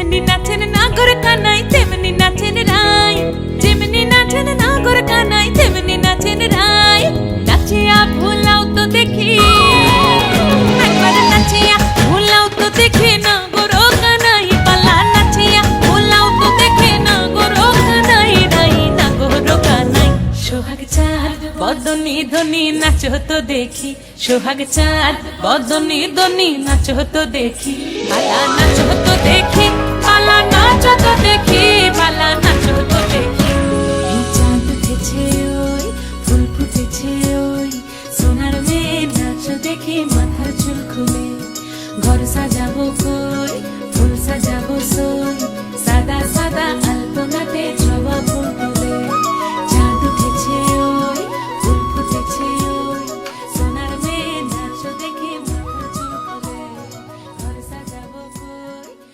যেমনি নাচেন নাগর কানাই তেমনি নাচেন রাই, যেমনি নাচেন নাগর কানাই তেমনি নাচেন রাই। নাচিয়া ভুলাও তো দেখি, একবার নাচিয়া ভুলাও তো দেখি নাগর কানাই পালা, নাচিয়া ভুলাও তো দেখি নাগর কানাই রাই, নাগর কানাই। সোহাগ চাঁদ বদনি ধনি নাচো তো দেখি, সোহাগ চাঁদ বদনি ধনি নাচো তো দেখি, পালা নাচো তো দেখি।